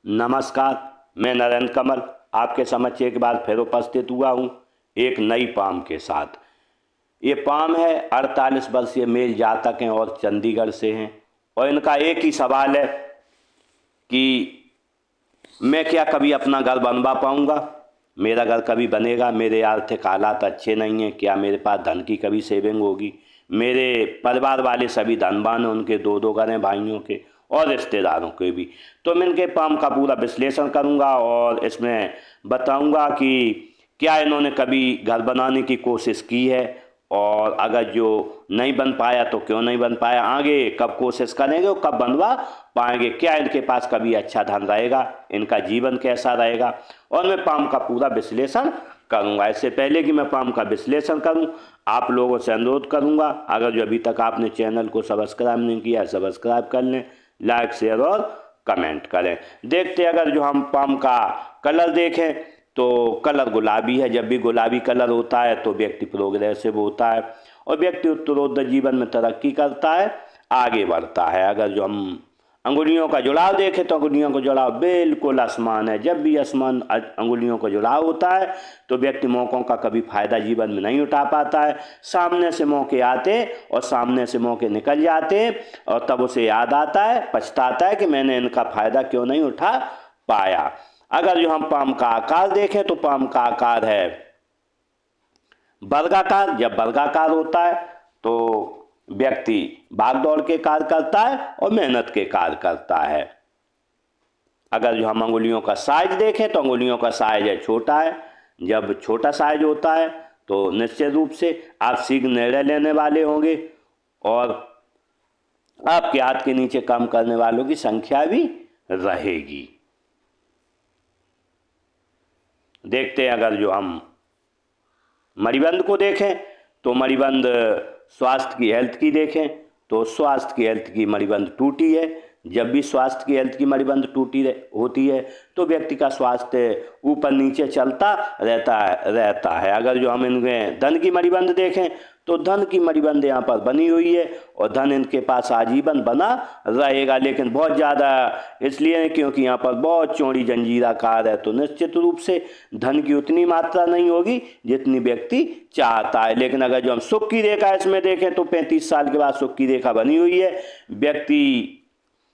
नमस्कार। मैं नरेंद्र कमल आपके समक्ष एक बार फिर उपस्थित हुआ हूँ एक नई पाम के साथ। ये पाम है 48 वर्षीय मेल जातक हैं और चंडीगढ़ से हैं और इनका एक ही सवाल है कि मैं क्या कभी अपना घर बनवा पाऊँगा, मेरा घर कभी बनेगा, मेरे आर्थिक हालात अच्छे नहीं हैं, क्या मेरे पास धन की कभी सेविंग होगी। मेरे परिवार वाले सभी धनवान हैं, उनके दो दो घर हैं भाइयों के और रिश्तेदारों के भी। तो मैं इनके पाम का पूरा विश्लेषण करूंगा और इसमें बताऊंगा कि क्या इन्होंने कभी घर बनाने की कोशिश की है और अगर जो नहीं बन पाया तो क्यों नहीं बन पाया, आगे कब कोशिश करेंगे और कब बनवा पाएंगे, क्या इनके पास कभी अच्छा धन रहेगा, इनका जीवन कैसा रहेगा, और मैं पाम का पूरा विश्लेषण करूंगा। इससे पहले कि मैं पाम का विश्लेषण करूं, आप लोगों से अनुरोध करूंगा, अगर जो अभी तक आपने चैनल को सब्सक्राइब नहीं किया सब्सक्राइब कर लें, लाइक शेयर और कमेंट करें। देखते अगर जो हम पाम का कलर देखें तो कलर गुलाबी है। जब भी गुलाबी कलर होता है तो व्यक्ति प्रोग्रेसिव होता है और व्यक्ति उत्तरोत्तर जीवन में तरक्की करता है, आगे बढ़ता है। अगर जो हम अंगुलियों का जुड़ाव देखें तो अंगुलियों का जुड़ाव बिल्कुल आसमान है। जब भी आसमान अंगुलियों का जुड़ाव होता है तो व्यक्ति मौक़ों का कभी फ़ायदा जीवन में नहीं उठा पाता है। सामने से मौके आते और सामने से मौके निकल जाते और तब उसे याद आता है, पछताता है कि मैंने इनका फ़ायदा क्यों नहीं उठा पाया। अगर जो हम पाम का आकार देखें तो पाम का आकार है वर्गाकार। जब वर्गाकार होता है तो व्यक्ति भाग दौड़ के कार्य करता है और मेहनत के कार्य करता है। अगर जो हम अंगुलियों का साइज देखें तो अंगुलियों का साइज है छोटा है। जब छोटा साइज होता है तो निश्चित रूप से आप शीघ्र निर्णय लेने वाले होंगे और आपके हाथ के नीचे काम करने वालों की संख्या भी रहेगी। देखते हैं अगर जो हम मणिबंध को देखें तो मणिबंध स्वास्थ्य की हेल्थ की देखें तो स्वास्थ्य की हेल्थ की मणिबंध टूटी है। जब भी स्वास्थ्य की हेल्थ की मणिबंध टूटी होती है तो व्यक्ति का स्वास्थ्य ऊपर नीचे चलता रहता है। अगर जो हम इनमें धन की मणिबंध देखें तो धन की मणिबंध यहाँ पर बनी हुई है और धन इनके पास आजीवन बना रहेगा, लेकिन बहुत ज़्यादा इसलिए क्योंकि यहाँ पर बहुत चौड़ी जंजीराकार है, तो निश्चित रूप से धन की उतनी मात्रा नहीं होगी जितनी व्यक्ति चाहता है। लेकिन अगर जो हम सुख की रेखा इसमें देखें तो 35 साल के बाद सुख की रेखा बनी हुई है। व्यक्ति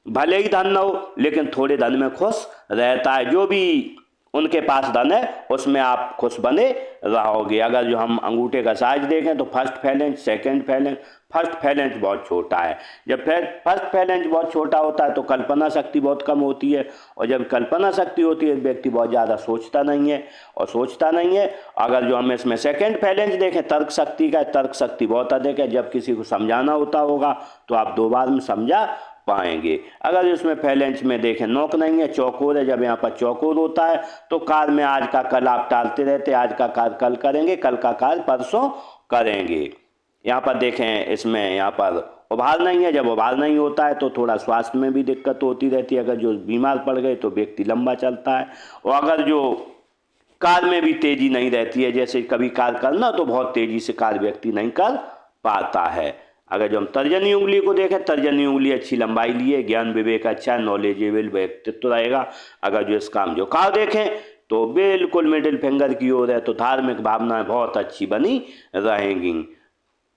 भले ही धन न हो लेकिन थोड़े धन में खुश रहता है। जो भी उनके पास धन है उसमें आप खुश बने रहोगे। अगर जो हम अंगूठे का साइज देखें तो first phalange, second phalange, first phalange बहुत छोटा है। जब फर्स्ट फैलेंज बहुत छोटा होता है तो कल्पना शक्ति बहुत कम होती है और जब कल्पना शक्ति होती है व्यक्ति बहुत ज़्यादा सोचता नहीं है। अगर जो हम इसमें सेकंड फैलेंज देखें तर्क शक्ति का, तर्क शक्ति बहुत अधिक है। जब किसी को समझाना होता होगा तो आप 2 बार में समझा पाएंगे। अगर इसमें फैलेंज में देखें नोक नहीं है, चौकोर है। जब यहाँ पर चौकोर होता है तो काल में आज का कल आप टालते रहते, आज का कार्य कल करेंगे, कल का कार्य परसों करेंगे। यहाँ पर देखें इसमें यहाँ पर उभार नहीं है। जब उभार नहीं होता है तो थोड़ा स्वास्थ्य में भी दिक्कत होती रहती है। अगर जो बीमार पड़ गए तो व्यक्ति लंबा चलता है और अगर जो कार्य में भी तेजी नहीं रहती है, जैसे कभी कार्य करना तो बहुत तेजी से कार्य व्यक्ति नहीं कर पाता है। अगर जो हम तर्जनी उंगली को देखें, तर्जनी उंगली अच्छी लंबाई लिए, ज्ञान विवेक अच्छा, नॉलेजेबल व्यक्तित्व रहेगा। अगर जो इसका हम झुकाव देखें तो बिल्कुल मिडिल फिंगर की ओर है, तो धार्मिक भावनाएं बहुत अच्छी बनी रहेंगी।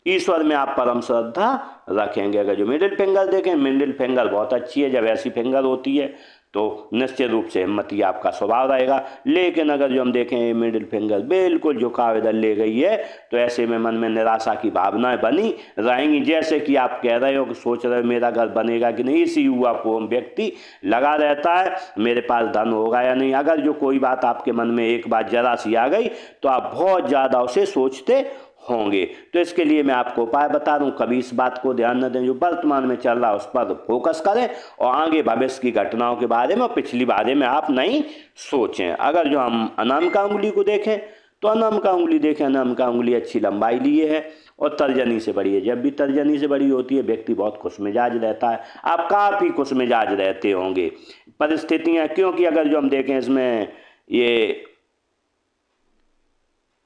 ईश्वर में आप परम श्रद्धा रखेंगे। अगर जो मिडिल फिंगर देखें, मिडिल फिंगर बहुत अच्छी है। जब ऐसी फिंगर होती है तो निश्चित रूप से हिम्मती आपका स्वभाव रहेगा। लेकिन अगर जो हम देखें मिडिल फिंगर बिल्कुल झुकाव इधर ले गई है तो ऐसे में मन में निराशा की भावनाएं बनी रहेंगी। जैसे कि आप कह रहे हो कि सोच रहे हो मेरा घर बनेगा कि नहीं, इसी युवा को व्यक्ति लगा रहता है मेरे पास धन होगा या नहीं। अगर जो कोई बात आपके मन में एक बात जरा सी आ गई तो आप बहुत ज़्यादा उसे सोचते होंगे। तो इसके लिए मैं आपको उपाय बता दूं, कभी इस बात को ध्यान न दें, जो वर्तमान में चल रहा है उस पर फोकस करें और आगे भविष्य की घटनाओं के बारे में और पिछली बारे में आप नहीं सोचें। अगर जो हम अनामिका उंगली को देखें तो अनामिका उंगली देखें, अनामिका उंगली अच्छी लंबाई लिए है और तर्जनी से बड़ी है। जब भी तर्जनी से बड़ी होती है व्यक्ति बहुत खुश मिजाज रहता है। आप काफ़ी खुश मिजाज रहते होंगे। परिस्थितियाँ क्योंकि अगर जो हम देखें इसमें ये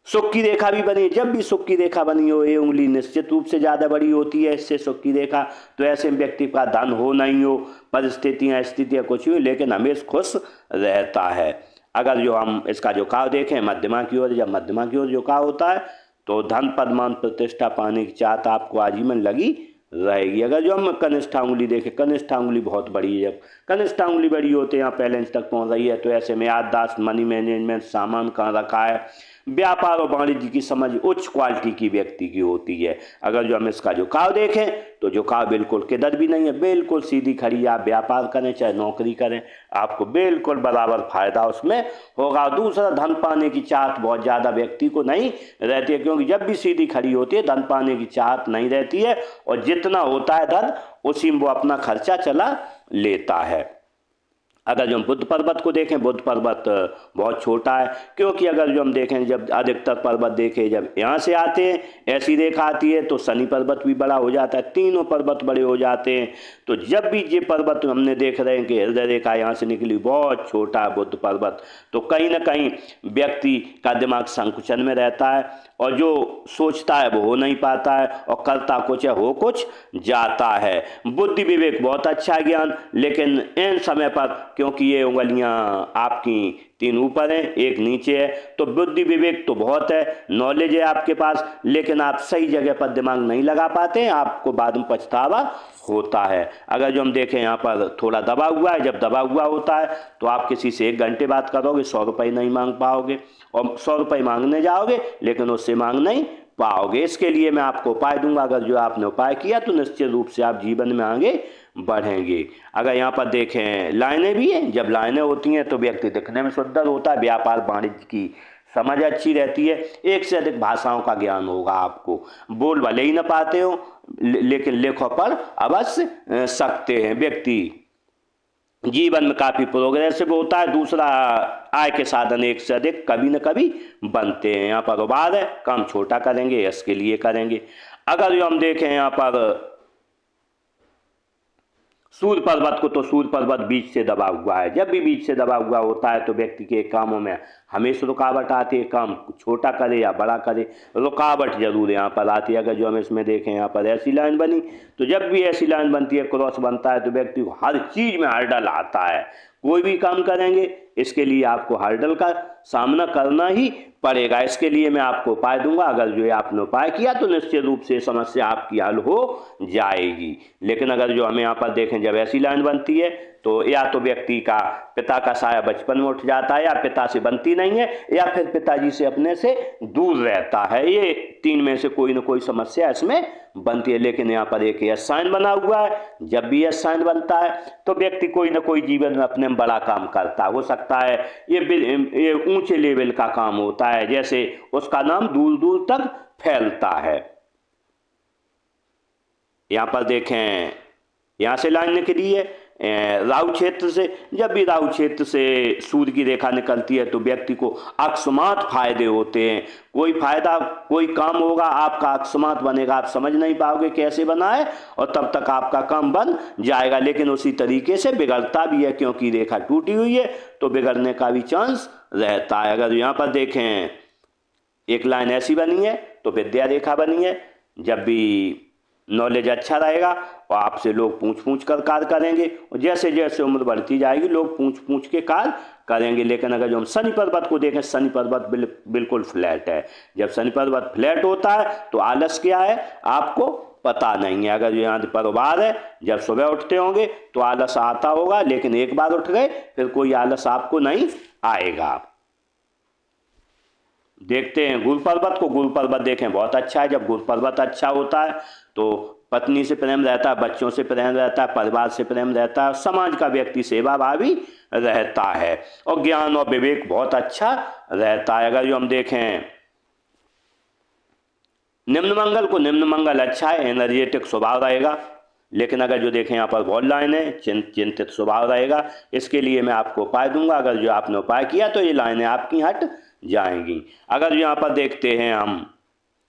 सुख की रेखा भी बनी, जब भी सुख की रेखा बनी हो, ये उंगली निश्चित रूप से ज़्यादा बड़ी होती है इससे सुख की रेखा, तो ऐसे व्यक्ति का धन हो नहीं हो, परिस्थितियाँ स्थितियाँ कुछ भी, लेकिन हमेशा खुश रहता है। अगर जो हम इसका झुकाव देखें मध्यमा की ओर, जब मध्यमा की ओर झुकाव होता है तो धन पद मान प्रतिष्ठा पाने की चाहत आपको आजीवन लगी रहेगी। अगर जो हम कनिष्ठा उंगली देखें, कनिष्ठा उंगली बहुत बड़ी है, जब कनिष्ठा उंगली बड़ी होते हैं यहाँ पहले इंच तक पहुँच रही है, तो ऐसे में याददाश्त, मनी मैनेजमेंट, सामान कहाँ रखा है, व्यापार और वाणिज्य की समझ उच्च क्वालिटी की व्यक्ति की होती है। अगर जो हम इसका झुकाव देखें तो झुकाव बिल्कुल किधर भी नहीं है, बिल्कुल सीधी खड़ी। आप व्यापार करें चाहे नौकरी करें, आपको बिल्कुल बराबर फायदा उसमें होगा। दूसरा, धन पाने की चाहत बहुत ज़्यादा व्यक्ति को नहीं रहती है, क्योंकि जब भी सीधी खड़ी होती है धन पाने की चाहत नहीं रहती है, और जितना होता है धन उसी में वो अपना खर्चा चला लेता है। अगर जो हम बुध पर्वत को देखें, बुध पर्वत बहुत छोटा है, क्योंकि अगर जो हम देखें जब अधिकतर पर्वत देखें जब यहाँ से आते हैं ऐसी रेखा आती है तो शनि पर्वत भी बड़ा हो जाता है, तीनों पर्वत बड़े हो जाते हैं। तो जब भी ये पर्वत हमने देख रहे हैं कि हृदय रेखा यहाँ से निकली, बहुत छोटा है बुध पर्वत, तो कहीं ना कहीं व्यक्ति का दिमाग संकुचन में रहता है, और जो सोचता है वो हो नहीं पाता है, और करता कुछ है हो कुछ जाता है। बुद्धि विवेक बहुत अच्छा ज्ञान, लेकिन इन समय पर क्योंकि ये उंगलियां आपकी 3 ऊपर हैं, 1 नीचे है, तो बुद्धि विवेक तो बहुत है, नॉलेज है आपके पास, लेकिन आप सही जगह पर दिमाग नहीं लगा पाते हैं, आपको बाद में पछतावा होता है। अगर जो हम देखें यहाँ पर थोड़ा दबा हुआ है, जब दबा हुआ होता है तो आप किसी से 1 घंटे बात करोगे 100 रुपये नहीं मांग पाओगे, और 100 रुपये मांगने जाओगे लेकिन उससे मांग नहीं पाओगे। इसके लिए मैं आपको उपाय दूंगा, अगर जो आपने उपाय किया तो निश्चित रूप से आप जीवन में आगे बढ़ेंगे। अगर यहाँ पर देखें लाइनें भी हैं, जब लाइनें होती हैं तो व्यक्ति दिखने में सुंदर होता है, व्यापार वाणिज्य की समझ अच्छी रहती है, एक से अधिक भाषाओं का ज्ञान होगा आपको, बोल भले ही ना पाते हो लेकिन लेखों पर अवश्य सकते हैं। व्यक्ति जीवन में काफ़ी प्रोग्रेसिव होता है। दूसरा, आय के साधन एक से अधिक कभी न कभी बनते हैं। यहाँ पर उबाद है, काम छोटा करेंगे इसके लिए करेंगे। अगर जो हम देखें यहाँ पर सूर्य पर्वत को, तो सूर्य पर्वत बीच से दबा हुआ है, जब भी बीच से दबा हुआ होता है तो व्यक्ति के कामों में हमेशा रुकावट आती है, काम छोटा करे या बड़ा करे रुकावट जरूर यहाँ पर आती है। अगर जो हम इसमें देखें यहाँ पर ऐसी लाइन बनी, तो जब भी ऐसी लाइन बनती है, क्रॉस बनता है, तो व्यक्ति को हर चीज़ में हर्डल आता है। कोई भी काम करेंगे इसके लिए आपको हर्डल का सामना करना ही पड़ेगा। इसके लिए मैं आपको उपाय दूंगा, अगर जो है आपने उपाय किया तो निश्चित रूप से समस्या आपकी हल हो जाएगी। लेकिन अगर जो हमें यहाँ पर देखें जब ऐसी लाइन बनती है तो या तो व्यक्ति का पिता का साया बचपन में उठ जाता है, या पिता से बनती नहीं है, या फिर पिताजी से अपने से दूर रहता है, ये 3 में से कोई ना कोई समस्या इसमें बनती है। लेकिन यहाँ पर एक यस साइन बना हुआ है, जब भी यस साइन बनता है तो व्यक्ति कोई ना कोई जीवन में अपने में बड़ा काम करता हो सकता है, ये ऊंचे लेवल का काम होता है, जैसे उसका नाम दूर दूर तक फैलता है। यहाँ पर देखें यहाँ से लाइन निकली है राहु क्षेत्र से, जब भी राहु क्षेत्र से सूर्य की रेखा निकलती है तो व्यक्ति को अकस्मात फायदे होते हैं। कोई फायदा कोई काम होगा आपका अकस्मात बनेगा, आप समझ नहीं पाओगे कैसे बना है, और तब तक आपका काम बन जाएगा, लेकिन उसी तरीके से बिगड़ता भी है, क्योंकि रेखा टूटी हुई है तो बिगड़ने का भी चांस रहता है। अगर यहाँ पर देखें एक लाइन ऐसी बनी है तो विद्या रेखा बनी है, जब भी नॉलेज अच्छा रहेगा और आपसे लोग पूछ पूछ कर कार्य करेंगे, और जैसे जैसे उम्र बढ़ती जाएगी लोग पूछ पूछ के कार्य करेंगे। लेकिन अगर जो हम शनि पर्वत को देखें, शनि पर्वत बिल्कुल फ्लैट है, जब शनि पर्वत फ्लैट होता है तो आलस क्या है आपको पता नहीं है। अगर जो यहाँ पर उबार है, जब सुबह उठते होंगे तो आलस आता होगा, लेकिन एक बार उठ गए फिर कोई आलस आपको नहीं आएगा। देखते हैं गुरु पर्वत को, गुरु पर्वत देखें बहुत अच्छा है, जब गुरु पर्वत अच्छा होता है तो पत्नी से प्रेम रहता है, बच्चों से प्रेम रहता है, परिवार से प्रेम रहता है, समाज का व्यक्ति सेवा भावी रहता है, और ज्ञान और विवेक बहुत अच्छा रहता है। अगर जो हम देखें निम्न मंगल को, निम्न मंगल अच्छा है, एनर्जेटिक स्वभाव रहेगा, लेकिन अगर जो देखें यहाँ पर बॉल लाइन है चिंतित स्वभाव रहेगा। इसके लिए मैं आपको उपाय दूंगा, अगर जो आपने उपाय किया तो ये लाइनें आपकी हट जाएंगी। अगर जो यहाँ पर देखते हैं हम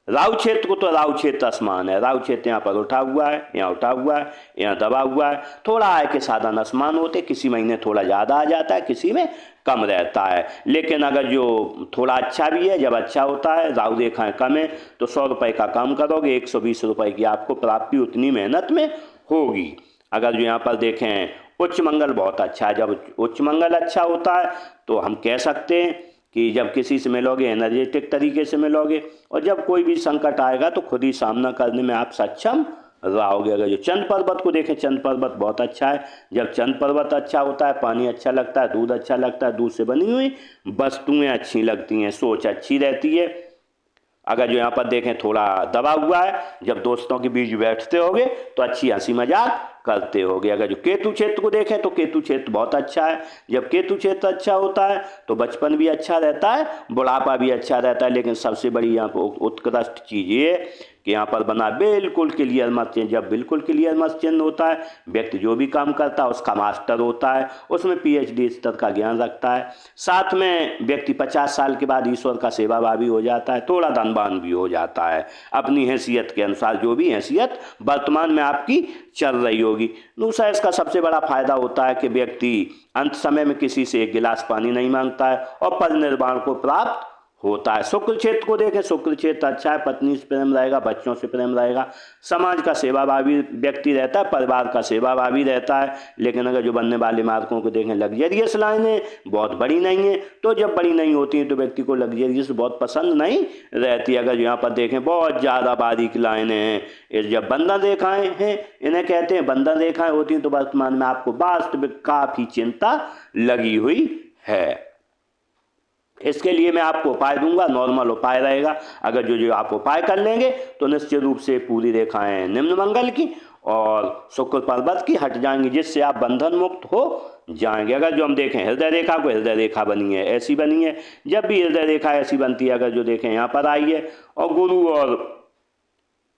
राहु क्षेत्र को तो राहु क्षेत्र आसमान है, राहु क्षेत्र यहाँ पर उठा हुआ है, यहाँ उठा हुआ है, यहाँ दबा हुआ है। थोड़ा आय के साधन आसमान होते, किसी महीने थोड़ा ज़्यादा आ जाता है, किसी में कम रहता है। लेकिन अगर जो थोड़ा अच्छा भी है, जब अच्छा होता है, राहु रेखाएं कम है, तो 100 रुपये का काम करोगे 120 रुपये की आपको प्राप्ति उतनी मेहनत में होगी। अगर जो यहाँ पर देखें उच्च मंगल बहुत अच्छा है, जब उच्च मंगल अच्छा होता है तो हम कह सकते हैं कि जब किसी से मिलोगे एनर्जेटिक तरीके से मिलोगे, और जब कोई भी संकट आएगा तो खुद ही सामना करने में आप सक्षम रहोगे। अगर जो चंद पर्वत को देखें, चंद पर्वत बहुत अच्छा है। जब चंद पर्वत अच्छा होता है, पानी अच्छा लगता है, दूध अच्छा लगता है, दूध से बनी हुई वस्तुएं अच्छी लगती हैं, सोच अच्छी रहती है। अगर जो यहाँ पर देखें थोड़ा दबा हुआ है, जब दोस्तों के बीच बैठते होगे तो अच्छी हंसी मजाक करते होगे। अगर जो केतु क्षेत्र को देखें तो केतु क्षेत्र बहुत अच्छा है। जब केतु क्षेत्र अच्छा होता है तो बचपन भी अच्छा रहता है, बुढ़ापा भी अच्छा रहता है। लेकिन सबसे बड़ी यहाँ पर उत्कृष्ट चीज़ ये कि यहाँ पर बना बिल्कुल क्लियर मत चिन्ह। जब बिल्कुल क्लियर मत चिन्ह होता है, व्यक्ति जो भी काम करता है उसका मास्टर होता है, उसमें PhD स्तर का ज्ञान रखता है। साथ में व्यक्ति 50 साल के बाद ईश्वर का सेवाभावी हो जाता है, थोड़ा धनवान भी हो जाता है अपनी हैसियत के अनुसार, जो भी हैसियत वर्तमान में आपकी चल रही होगी। दूसरा इसका सबसे बड़ा फायदा होता है कि व्यक्ति अंत समय में किसी से एक गिलास पानी नहीं मांगता है और परिनिर्वाण को प्राप्त होता है। शुक्र क्षेत्र को देखें, शुक्र क्षेत्र अच्छा है, पत्नी से प्रेम रहेगा, बच्चों से प्रेम रहेगा, समाज का सेवाभावी व्यक्ति रहता है, परिवार का सेवाभावी रहता है। लेकिन अगर जो बनने वाले मार्कों को देखें, लग्जरियस लाइनें बहुत बड़ी नहीं है, तो जब बड़ी नहीं होती हैं तो व्यक्ति को लग्जरियस बहुत पसंद नहीं रहती। अगर यहाँ पर देखें बहुत ज़्यादा बारीक लाइनें हैं, ये जब बंधन रेखाएं हैं, इन्हें कहते हैं बंधन रेखाएं होती हैं, तो वर्तमान में आपको वास्तविक काफ़ी चिंता लगी हुई है। इसके लिए मैं आपको उपाय दूंगा, नॉर्मल उपाय रहेगा। अगर जो आप उपाय कर लेंगे तो निश्चित रूप से पूरी रेखाएं निम्न मंगल की और शुक्र पर्वत की हट जाएंगी, जिससे आप बंधन मुक्त हो जाएंगे। अगर जो हम देखें हृदय रेखा को, हृदय रेखा बनी है, ऐसी बनी है। जब भी हृदय रेखा ऐसी बनती है, अगर जो देखें यहाँ पर आई है और गुरु और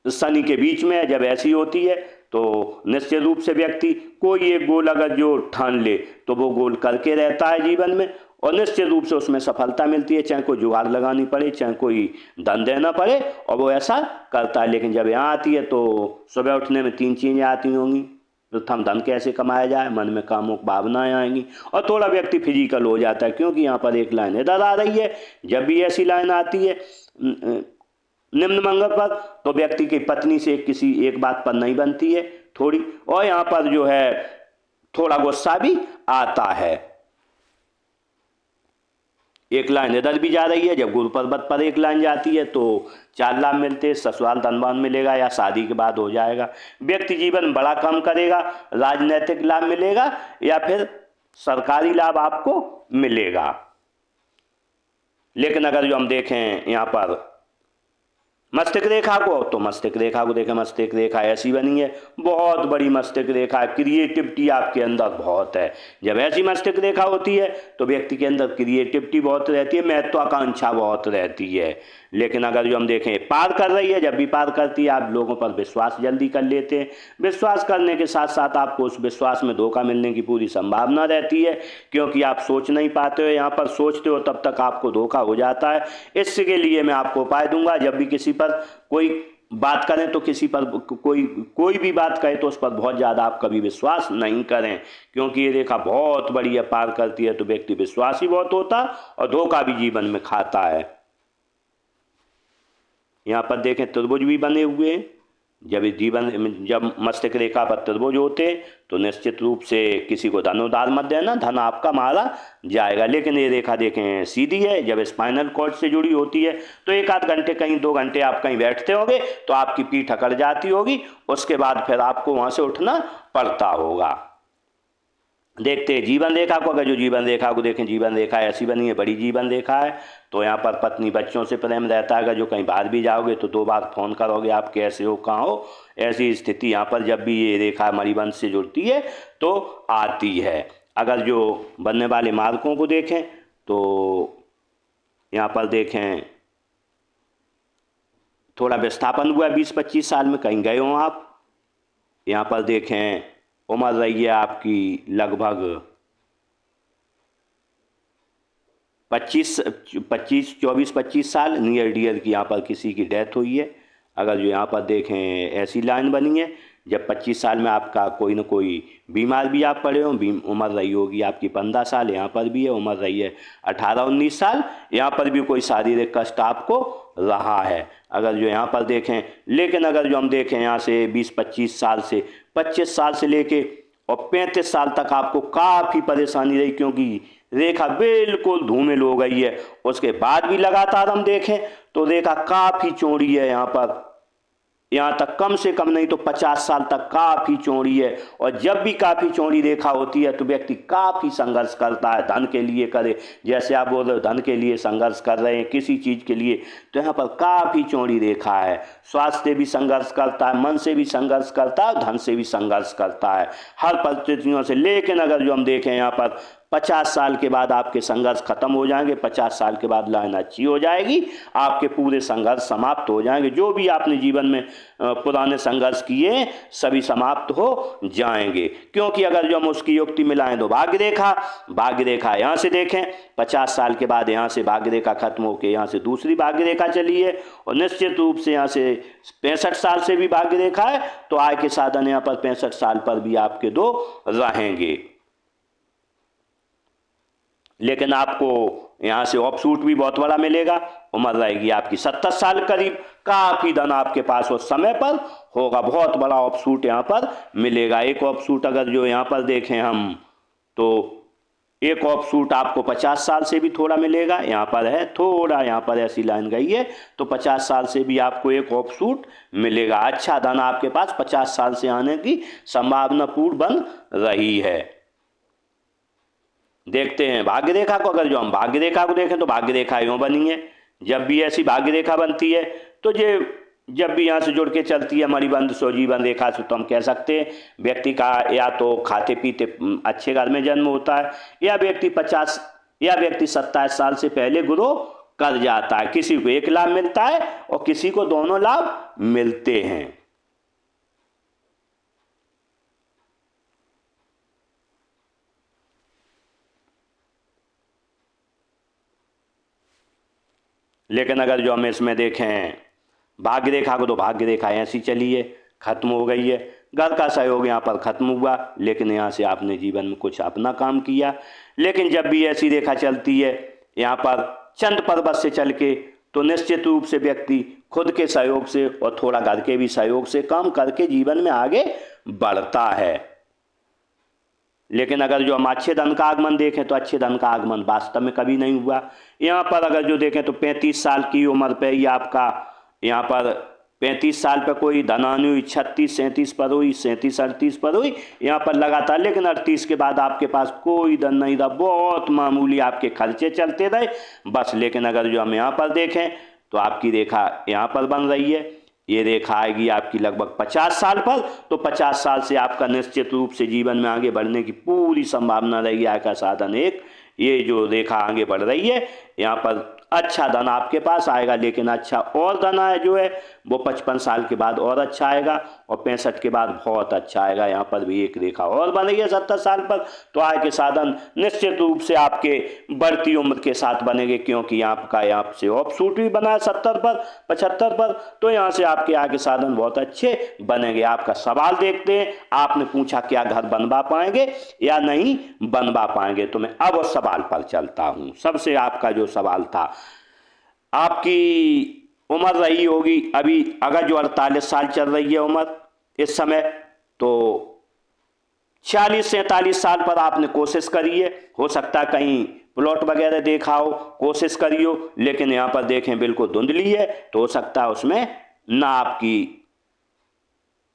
शनि के बीच में है, जब ऐसी होती है तो निश्चित रूप से व्यक्ति कोई एक गोल अगर जो ठान ले तो वो गोल करके रहता है जीवन में, और निश्चित रूप से उसमें सफलता मिलती है, चाहे कोई जुगाड़ लगानी पड़े, चाहे कोई धन देना पड़े, और वो ऐसा करता है। लेकिन जब यहाँ आती है तो सुबह उठने में 3 चीज़ें आती होंगी। प्रथम, धन कैसे कमाया जाए, मन में कामुक भावनाएं आएंगी, और थोड़ा व्यक्ति फिजिकल हो जाता है, क्योंकि यहाँ पर एक लाइन इधर आ रही है। जब भी ऐसी लाइन आती है निम्न मंगल पर, तो व्यक्ति की पत्नी से किसी एक बात पर नहीं बनती है थोड़ी, और यहाँ पर जो है थोड़ा गुस्सा भी आता है। एक लाइन इधर भी जा रही है, जब गुरु पर्वत पर एक लाइन जाती है तो 4 लाभ मिलते हैं, ससुराल धनवान मिलेगा या शादी के बाद हो जाएगा, व्यक्ति जीवन बड़ा काम करेगा, राजनीतिक लाभ मिलेगा या फिर सरकारी लाभ आपको मिलेगा। लेकिन अगर जो हम देखें यहाँ पर मस्तिष्क रेखा को, तो मस्तिष्क रेखा को देखें, मस्तिष्क रेखा ऐसी बनी है, बहुत बड़ी मस्तिष्क रेखा है, क्रिएटिविटी आपके अंदर बहुत है। जब ऐसी मस्तिष्क रेखा होती है तो व्यक्ति के अंदर क्रिएटिविटी बहुत रहती है, महत्वाकांक्षा बहुत रहती है। लेकिन अगर जो हम देखें पार कर रही है, जब भी पार करती है आप लोगों पर विश्वास जल्दी कर लेते हैं। विश्वास करने के साथ साथ आपको उस विश्वास में धोखा मिलने की पूरी संभावना रहती है, क्योंकि आप सोच नहीं पाते हो, यहाँ पर सोचते हो तब तक आपको धोखा हो जाता है। इसके लिए मैं आपको उपाय दूंगा, जब भी किसी पर कोई बात करें तो किसी पर कोई भी बात कहे तो उस पर बहुत ज़्यादा आप कभी विश्वास नहीं करें, क्योंकि ये रेखा बहुत बड़ी है, पार करती है तो व्यक्ति विश्वासी बहुत होता और धोखा भी जीवन में खाता है। यहाँ पर देखें त्रिभुज भी बने हुए हैं। जब मस्तिष्क रेखा पर त्रिभुज होते तो निश्चित रूप से किसी को धन उधार मत देना, धन आपका मारा जाएगा। लेकिन ये रेखा देखें सीधी है, जब स्पाइनल कॉर्ड से जुड़ी होती है तो 1 आध घंटे, कहीं 2 घंटे आप कहीं बैठते होंगे तो आपकी पीठ अकड़ जाती होगी, उसके बाद फिर आपको वहाँ से उठना पड़ता होगा। देखते हैं जीवन रेखा को। अगर जो जीवन रेखा को देखें, जीवन रेखा ऐसी बनी है, बड़ी जीवन रेखा है, तो यहाँ पर पत्नी बच्चों से प्रेम रहता है। अगर जो कहीं बाहर भी जाओगे तो 2 बार फोन करोगे, आप कैसे हो, कहाँ हो, ऐसी स्थिति यहाँ पर जब भी ये रेखा मणिबंध से जुड़ती है तो आती है। अगर जो बनने वाले मार्कों को देखें तो यहाँ पर देखें थोड़ा विस्थापन हुआ 20-25 साल में, कहीं गए हो आप। यहाँ पर देखें उम्र रही है आपकी लगभग 24-25 साल नियर डियर की यहाँ पर किसी की डेथ हुई है। अगर जो यहाँ पर देखें ऐसी लाइन बनी है, जब 25 साल में आपका कोई ना कोई बीमार भी आप पड़े हो, उम्र रही होगी आपकी 15 साल, यहाँ पर भी है उम्र रही है 18-19 साल, यहाँ पर भी कोई शारीरिक कष्ट आपको रहा है। अगर जो यहाँ पर देखें, लेकिन अगर जो हम देखें यहाँ से 20-25 साल से 25 साल से लेके और 35 साल तक आपको काफ़ी परेशानी रही, क्योंकि रेखा बिल्कुल धूमिल हो गई है। उसके बाद भी लगातार हम देखें तो रेखा काफ़ी चौड़ी है, यहाँ तक कम से कम नहीं तो 50 साल तक काफ़ी चौड़ी है। और जब भी काफ़ी चौड़ी रेखा होती है तो व्यक्ति काफ़ी संघर्ष करता है, धन के लिए करे, जैसे आप बोल रहे हो धन के लिए संघर्ष कर रहे हैं किसी चीज़ के लिए, तो यहाँ पर काफ़ी चौड़ी रेखा है। स्वास्थ्य से भी संघर्ष करता है, मन से भी संघर्ष करता है, धन से भी संघर्ष करता है, हर परिस्थितियों से। लेकिन अगर जो हम देखें यहाँ पर 50 साल के बाद आपके संघर्ष खत्म हो जाएंगे, 50 साल के बाद लाइन अच्छी हो जाएगी, आपके पूरे संघर्ष समाप्त हो जाएंगे। जो भी आपने जीवन में पुराने संघर्ष किए सभी समाप्त हो जाएंगे। क्योंकि अगर जो हम उसकी युक्ति मिलाएं तो भाग्य रेखा यहाँ से देखें 50 साल के बाद यहाँ से भाग्य रेखा खत्म होकर यहाँ से दूसरी भाग्य रेखा चली है, और निश्चित रूप से यहाँ से 65 साल से भी भाग्य रेखा है, तो आय के साधन यहाँ पर 65 साल पर भी आपके 2 रहेंगे। लेकिन आपको यहाँ से ऑफशूट भी बहुत बड़ा मिलेगा। उम्र रहेगी आपकी 70 साल करीब, काफ़ी धन आपके पास उस समय पर होगा, बहुत बड़ा ऑफशूट यहाँ पर मिलेगा। एक ऑफशूट अगर जो यहाँ पर देखें हम तो एक ऑफशूट आपको 50 साल से भी थोड़ा मिलेगा, यहाँ पर है थोड़ा, यहाँ पर ऐसी लाइन गई है तो 50 साल से भी आपको एक ऑफशूट मिलेगा। अच्छा धन आपके पास 50 साल से आने की संभावना पूर्ण बन रही है। देखते हैं भाग्य रेखा को। अगर जो हम भाग्य रेखा को देखें तो भाग्य रेखा यूँ बनी है, जब भी ऐसी भाग्य रेखा बनती है तो ये जब भी यहाँ से जुड़ के चलती है मणिबंध स्वजीवन रेखा से, तो हम कह सकते हैं व्यक्ति का या तो खाते पीते अच्छे घर में जन्म होता है, या व्यक्ति 27 साल से पहले ग्रो कर जाता है। किसी को एक लाभ मिलता है और किसी को दोनों लाभ मिलते हैं। लेकिन अगर जो हम इसमें देखें भाग्य रेखा को, तो भाग्य रेखा ऐसी चली है, खत्म हो गई है। घर का सहयोग यहाँ पर खत्म हुआ, लेकिन यहाँ से आपने जीवन में कुछ अपना काम किया। लेकिन जब भी ऐसी रेखा चलती है यहाँ पर चंद पर्वत से चल के, तो निश्चित रूप से व्यक्ति खुद के सहयोग से और थोड़ा घर के भी सहयोग से काम करके जीवन में आगे बढ़ता है। लेकिन अगर जो हम अच्छे धन का आगमन देखें तो अच्छे धन का आगमन वास्तव में कभी नहीं हुआ। यहाँ पर अगर जो देखें तो 35 साल की उम्र पे ही आपका यहाँ पर 35 साल पे कोई धनानी हुई, 36-37 पर हुई, 37-38 पर हुई यहाँ पर लगातार। लेकिन 38 के बाद आपके पास कोई धन नहीं था, बहुत मामूली आपके खर्चे चलते रहे बस। लेकिन अगर जो हम यहाँ पर देखें तो आपकी रेखा यहाँ पर बन रही है, ये रेखा आएगी आपकी लगभग 50 साल पर, तो 50 साल से आपका निश्चित रूप से जीवन में आगे बढ़ने की पूरी संभावना रहेगी। आय का साधन एक, ये जो रेखा आगे बढ़ रही है यहाँ पर अच्छा धन आपके पास आएगा। लेकिन अच्छा और धन है जो है वो 55 साल के बाद और अच्छा आएगा, और 65 के बाद बहुत अच्छा आएगा। यहाँ पर भी एक रेखा और बन रही है 70 साल पर, तो आय के साधन निश्चित रूप से आपके बढ़ती उम्र के साथ बनेंगे, क्योंकि आपका यहाँ से ऑफशूट भी बना है 70 पर 75 पर, तो यहाँ से आपके आय के साधन बहुत अच्छे बनेंगे। आपका सवाल देखते हैं, आपने पूछा क्या घर बनवा पाएंगे या नहीं बनवा पाएंगे, तो मैं अब उस सवाल पर चलता हूँ। सबसे आपका जो सवाल था, आपकी उम्र रही होगी अभी, अगर जो 48 साल चल रही है उम्र इस समय, तो 40-47 साल पर आपने कोशिश करी है। हो सकता है कहीं प्लॉट वगैरह देखा हो, कोशिश करी हो, लेकिन यहाँ पर देखें बिल्कुल धुंधली है, तो हो सकता है उसमें ना आपकी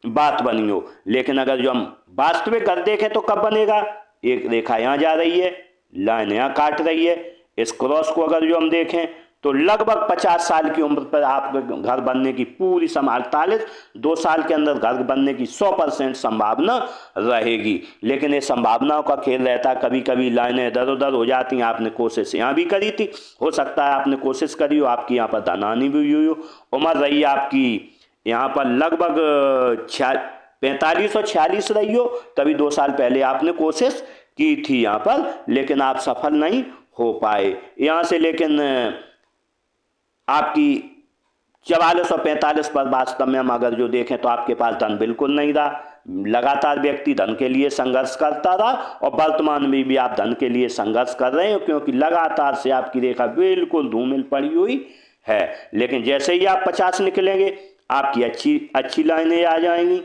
बात बनी हो। लेकिन अगर जो हम वास्तविक घर देखें तो कब बनेगा, एक रेखा यहाँ जा रही है, लाइन यहाँ काट रही है, इस क्रॉस को अगर जो हम देखें तो लगभग 50 साल की उम्र पर आप घर बनने की पूरी 2 साल के अंदर घर बनने की 100% संभावना रहेगी। लेकिन ये संभावनाओं का खेल रहता है, कभी कभी लाइनें इधर उधर हो जाती हैं। आपने कोशिश यहाँ भी करी थी, हो सकता है आपने कोशिश करी हो, आपकी यहाँ पर धनानी भी हुई हो। उम्र रही आपकी यहाँ पर लगभग 45 और 46 रही हो, तभी 2 साल पहले आपने कोशिश की थी यहाँ पर, लेकिन आप सफल नहीं हो पाए। यहाँ से लेकिन आपकी 44 और 45 पर वास्तव में हम अगर जो देखें तो आपके पास धन बिल्कुल नहीं रहा। लगातार व्यक्ति धन के लिए संघर्ष करता रहा और वर्तमान में भी आप धन के लिए संघर्ष कर रहे हो, क्योंकि लगातार से आपकी रेखा बिल्कुल धूमिल पड़ी हुई है। लेकिन जैसे ही आप 50 निकलेंगे आपकी अच्छी अच्छी लाइनें आ जाएंगी,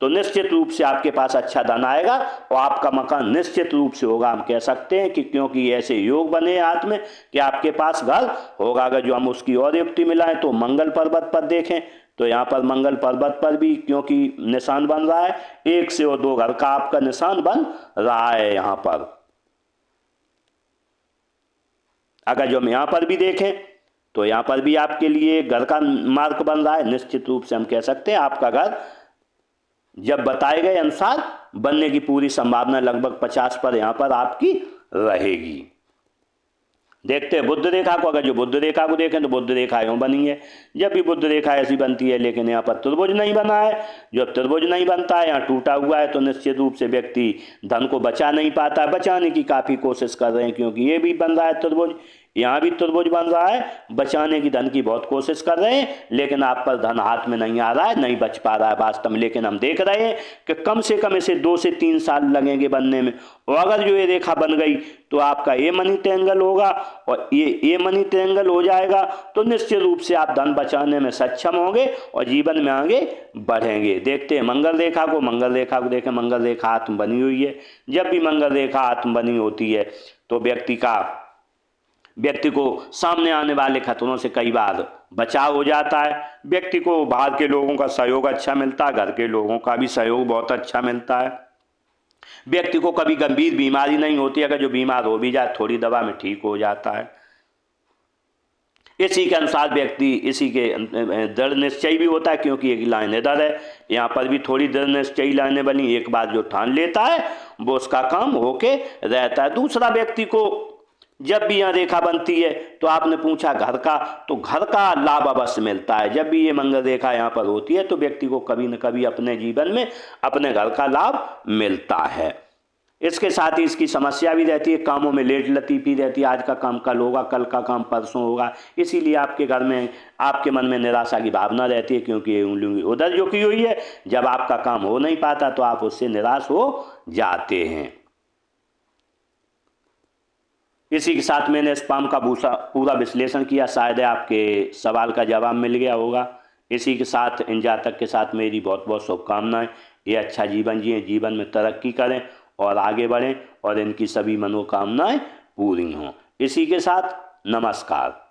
तो निश्चित रूप से आपके पास अच्छा धन आएगा और आपका मकान निश्चित रूप से होगा। हम कह सकते हैं कि क्योंकि ऐसे योग बने हाथ में कि आपके पास घर होगा। अगर जो हम उसकी और युक्ति मिलाएं तो मंगल पर्वत पर देखें तो यहाँ पर मंगल पर्वत पर भी क्योंकि निशान बन रहा है, 1 से और 2 घर का आपका निशान बन रहा है यहाँ पर। अगर जो हम यहाँ पर भी देखें तो यहाँ पर भी आपके लिए घर का मार्ग बन रहा है। निश्चित रूप से हम कह सकते हैं आपका घर जब बताए गए अनुसार बनने की पूरी संभावना लगभग 50 पर यहाँ पर आपकी रहेगी। देखते हैं बुद्ध रेखा को। अगर जो बुद्ध रेखा को देखें तो बुद्ध रेखा यूँ बनी है। जब भी बुद्ध रेखा ऐसी बनती है, लेकिन यहाँ पर त्रिभुज नहीं बना है। जब त्रिभुज नहीं बनता है, यहाँ टूटा हुआ है, तो निश्चित रूप से व्यक्ति धन को बचा नहीं पाता है। बचाने की काफ़ी कोशिश कर रहे हैं, क्योंकि ये भी बन रहा है त्रिभुज, यहाँ भी त्रिभुज बन रहा है। बचाने की धन की बहुत कोशिश कर रहे हैं, लेकिन आप पर धन हाथ में नहीं आ रहा है, नहीं बच पा रहा है वास्तव में। लेकिन हम देख रहे हैं कि कम से कम इसे 2 से 3 साल लगेंगे बनने में। और अगर जो ये रेखा बन गई तो आपका ये मनी ट्रायंगल होगा और ये मनी ट्रायंगल हो जाएगा, तो निश्चित रूप से आप धन बचाने में सक्षम होंगे और जीवन में आगे बढ़ेंगे। देखते हैं मंगल रेखा को। मंगल रेखा को देखें, मंगल रेखा आत्म बनी हुई है। जब भी मंगल रेखा आत्म बनी होती है तो व्यक्ति को सामने आने वाले खतरों से कई बार बचाव हो जाता है। व्यक्ति को बाहर के लोगों का सहयोग अच्छा मिलता है, घर के लोगों का भी सहयोग बहुत अच्छा मिलता है। व्यक्ति को कभी गंभीर बीमारी नहीं होती, अगर जो बीमार हो भी जाए थोड़ी दवा में ठीक हो जाता है। इसी के अनुसार व्यक्ति इसी के दृढ़ निश्चय भी होता है, क्योंकि एक लाइन इधर है, यहाँ पर भी थोड़ी दृढ़ निश्चयी लाइनें बनी। एक बार जो ठान लेता है वो उसका काम होके रहता है। दूसरा, व्यक्ति को जब भी यहाँ रेखा बनती है तो आपने पूछा घर का, तो घर का लाभ अवश्य मिलता है। जब भी ये मंगल रेखा यहाँ पर होती है तो व्यक्ति को कभी न कभी अपने जीवन में अपने घर का लाभ मिलता है। इसके साथ ही इसकी समस्या भी रहती है, कामों में लेट लतीफी रहती है। आज का काम कल होगा, कल का काम परसों होगा, इसीलिए आपके घर में आपके मन में निराशा की भावना रहती है, क्योंकि ये उंगली उधर झुकी हुई है। जब आपका काम हो नहीं पाता तो आप उससे निराश हो जाते हैं। इसी के साथ मैंने स्पाम का पूरा विश्लेषण किया। शायद आपके सवाल का जवाब मिल गया होगा। इसी के साथ इन जातक के साथ मेरी बहुत बहुत शुभकामनाएं। ये अच्छा जीवन जिए, जीवन में तरक्की करें और आगे बढ़ें और इनकी सभी मनोकामनाएं पूरी हों। इसी के साथ नमस्कार।